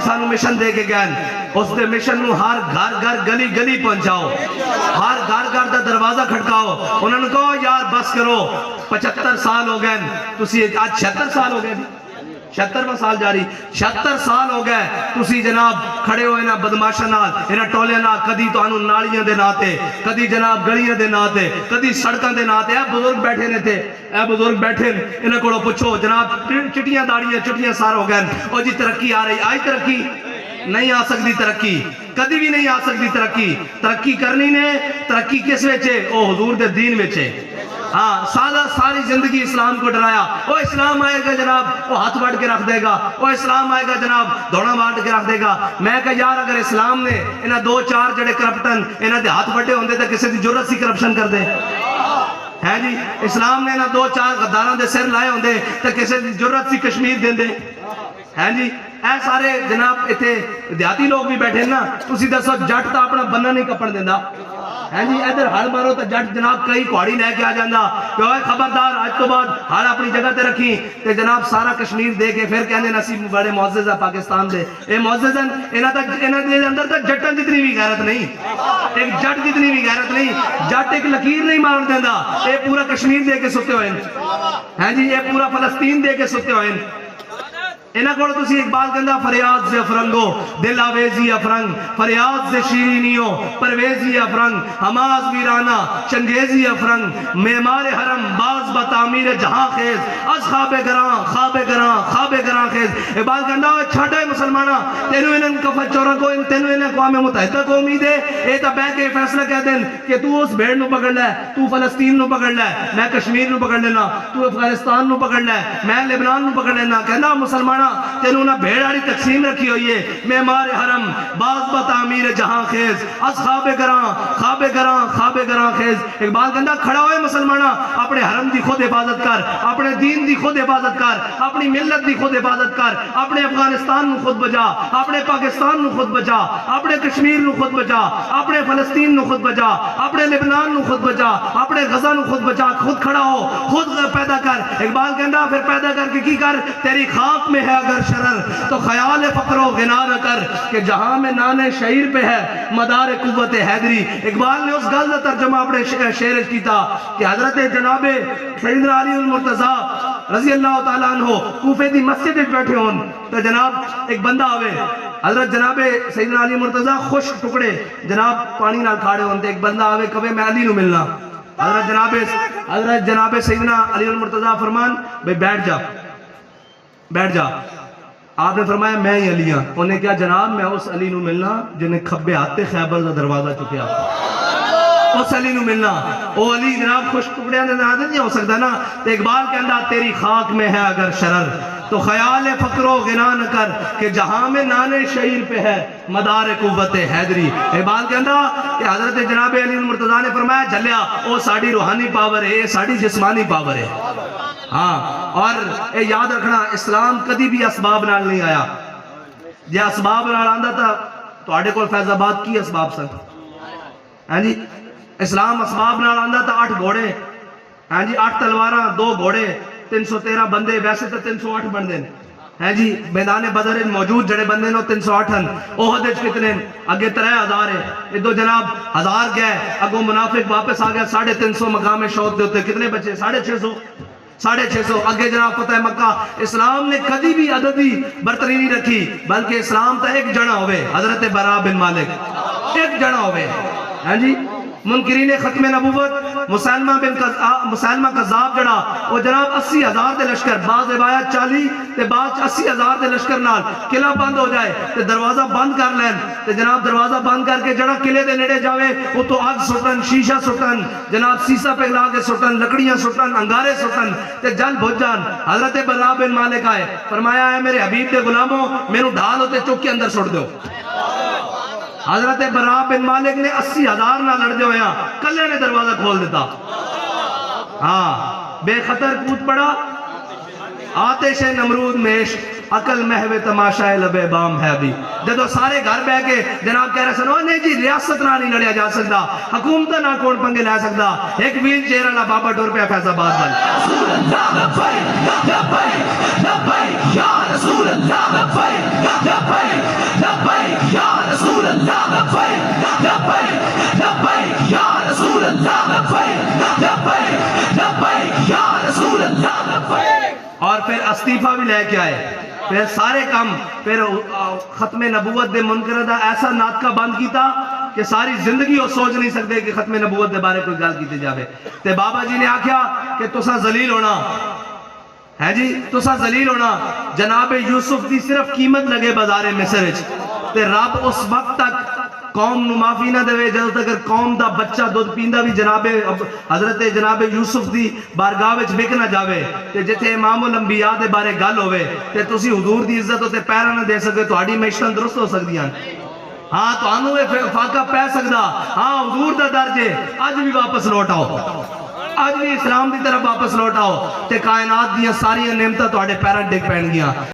سانو مشن دے کے گئے اس دے مشن نو ہر گھر گھر گلی گلی پہنچاؤ ہر گھر گھر دا دروازہ کھڑکاؤ انہوں نے کہو یار بس کرو 75 سال ہو گئے تسی آج 76 سال ہو گئے 76واں سال جاری 76 سال ہو گئے تسی جناب کھڑے ہوئے نا بدماشا نال انہاں ٹولے نال کدی تانوں نالیاں دے ناتے کدی جناب گلیاں دے ناتے کدی سڑکاں دے ناتے اے بزرگ بیٹھے نے تھے اے بزرگ بیٹھے انہاں کولوں پوچھو جناب چٹیاں داڑیاں چٹیاں سار ہو گئے او جی ترقی آ رہی آئی ترقی نہیں آ سکتی ترقی کدی بھی نہیں آ سکتی ترقی کرنی نے ترقی کس وچے او حضور دے دین وچے ہاں ساری زندگی اسلام کو ڈرایا وہ اسلام آئے گا جناب وہ ہاتھ بڑھ کے رکھ دے گا وہ اسلام آئے گا جناب دوڑا بانٹ کے رکھ دے گا میں کہا یار اگر اسلام نے انہاں 2-4 جڑے کرپٹن انہاں دے ہاتھ بڑھے ہوندے تو کسی دی جرت سی کرپشن کر دے ہے جی اسلام نے انہاں 2-4 غداراں دے سر لائے ہوندے تو کسی دی جرت سی کشمیر دین دے ہے جی اے سارے جناب اتنے دیہاتی لوگ بھی بیٹھے نا تسی دسو جٹ تا اپنا بننا نہیں کپڑ دینا ہے جی ادھر ہڑ مارو تو جٹ جناب کئی کوڑی لے کے آ جانا کہ اوے خبردار آج تو بعد ہڑ اپنی جگہ تے رکھی تے جناب سارا کشمیر دے کے پھر کہنے نصیب بڑے معزز ہے پاکستان دے اے معزز ہیں انہاں دے اندر تک جٹن جتنی بھی غیرت نہیں ایک جٹ جتنی بھی غیرت نہیں جٹ ایک لکیر نہیں مارن دیندا اے پورا کشمیر دے کے ستے ہوئے ہیں جی اے پورا فلسطین دے کے ستے ہوئے انہاں کو تسی اقبال کہندا فریاد سے افرنگو دل آویزی افرنگ فریاد سے شیرینیوں پرویزی افرنگ حماس ویرانہ چنگیزی افرنگ معمار حرم باز بتعمیر جہاں خیز از خواب گراں خیز اقبال کہندا چھڑے مسلمانہ تینو انہاں کفت چورا کو تینو انہاں اقوام متحدہ کو امید ہے اے تا بے کے فیصلہ کہہ دیں کہ تو اس بھیڑ نو پکڑ لے تو فلسطین نو پکڑ لے میں کشمیر نو پکڑ لینا تو افغانستان نو پکڑ لے میں لبنان نو پکڑ لینا کہندا مسلمانہ تینوں نہ بھیڑاڑی تقسیم رکھی ہوئی ہے معمار حرم باز بتعمیر جہاں خیز از خواب گراں خیز اقبال کہندا کھڑا ہوئے مسلمانہ اپنے حرم دی خود حفاظت کر اپنے دین دی خود حفاظت کر اپنی ملت دی خود حفاظت کر اپنے افغانستان نو خود بچا اپنے پاکستان نو خود بچا اپنے کشمیر نو خود بچا اپنے فلسطین نو خود بچا اپنے لبنان نو خود بچا اپنے غزہ نو خود بچا خود کھڑا ہو خود پیدا کر اقبال کہندا پھر پیدا کر کے کی کر تیری خاک میں ہے اگر شرر تو خیال فقر و غنا نہ کر کہ جہاں میں نانے شعیر پہ ہے مدار قوت حیدری اقبال نے اس گل کا ترجمہ اپنے شعر کی تھا کہ حضرت جناب سیدنا علی المرتضیٰ رضی اللہ تعالیٰ عنہ کوفے دی مسجد بیٹھے ہون تو جناب ایک بندہ ہوئے حضرت جناب سیدنا علی المرتضیٰ خشک ٹکڑے جناب پانی نال کھاڑے ہونتے ایک بندہ ہوئے کبھی میں علی نو ملنا حضرت جناب سیدنا علی المرتضیٰ فرمان بھئی بیٹھ جا آپ نے فرمایا میں ہی علی ہاں انہیں کیا جناب میں اس علی نو ملنا جنہیں کھبے ہاتھے خیبر دا دروازہ چکیا اس علی نو ملنا او علی جناب خوش ٹکڑے نہیں ہو سکتا نا تو اقبال کہندا تیری خاک میں ہے اگر شرر تو خیال فقر و غنا نہ کر کہ جہاں میں نانے شعیر پہ ہے مدار قوت حیدری اقبال کہندا کہ حضرت جناب علی المرتضیٰ نے فرمایا جھلیا او ساڑی روحانی پاور ہے ساڑی جسمانی پاور ہے ہاں اور اے یاد رکھنا اسلام کدی بھی اسباب نال نہیں آیا جے اسباب نال آندا تھا تو آڑے کول فیض آباد کی اسباب سن ہاں جی اسلام اسباب نال آندا تھا 8 گھوڑے ہاں جی 8 تلواراں 2 گھوڑے 313 بندے ویسے تو 308 بندے ہیں جی میدان بدر موجود جڑے بندے نو 308 ہیں احد وچ کتنے اگے 3000 ہے ادو جناب 1000 گئے اگوں منافق واپس آ گیا 350 مقام شوق دے ہوتے کتنے بچے 650 اگے جناب فتح مکہ اسلام نے کدی بھی عددی برتری نہیں رکھی بلکہ اسلام تا ایک جنا ہوئے حضرت براء بن مالک ایک جنا ہوئے ہیں جی منکرین ختم نبوت مسلمہ کذاب جڑا وہ جناب 80,000 دے لشکر بعض روایات 40 تے بعض 80,000 دے لشکر نال قلعہ بند ہو جائے تے دروازہ بند کر لین تے جناب دروازہ بند کر کے جڑا قلعے دے نیڑے جاوے وہ تو آگ سٹن شیشہ سٹن جناب سیسہ پگلا کے سٹن لکڑیاں سٹن انگارے سٹن تے جل بھج جان حضرت براء بن مالک آئے فرمایا ہے میرے حبیب دے غلاموں میرے ڈھال ہوتے چوک کے اندر سٹ دو حضرت براء بن مالک نے 80,000 نہ لڑ جو ہیں کلے نے دروازہ کھول دیتا ہاں بے خطر کود پڑا آتش نمرود میں عشق عقل محو تماشا لبے بام ہے بھی جدو سارے گھر بہ کے جناب کہہ رہے سن نہیں جی ریاست نہ نہیں لڑیا جا سکتا حکومت نہ کون پنگے لے سکتا ایک ویل چیئر والا بابا ٹور پہ فیض آباد بن رسول اللہ لبیک لبیک لبیک یا رسول اللہ لبیک لبیک لبیک یا رسول اللہ لبیک لبیک لبیک یا رسول اللہ لبیک لبیک لبیک یا رسول اللہ لبیک اور پھر استعفیٰ بھی لے کے آئے پھر سارے کم پھر ختم نبوت دے منکر دا ایسا ناطقہ بند کیتا کہ ساری زندگی وہ سوچ نہیں سکتے کہ ختم نبوت دے بارے کوئی گل کیتے جاوے تے بابا جی نے آکھیا کہ تسا ذلیل ہونا ہے جی تسا ذلیل ہونا جناب یوسف دی صرف قیمت لگے بازار مصر وچ تے رب اس وقت تک قوم نو معافی نہ دے جدوں تک قوم دا بچہ دودھ پیندا بھی جناب حضرت جناب یوسف دی بارگاہ وچ وک نہ جاوے تے جتھے امام الانبیاء دے بارے گل ہوے تے تسی حضور دی عزت تے پیرا نہ دے سکے تہاڈی معیشت درست ہو سکدیاں ہاں تانوں اے فاقہ پے سکدا ہاں حضور دا درجے اج بھی واپس لوٹ آؤ اج بھی اسلام دی طرف واپس لوٹ آؤ تے کائنات دیاں ساری نعمتاں تہاڈے پیراں ڈگ پین گیاں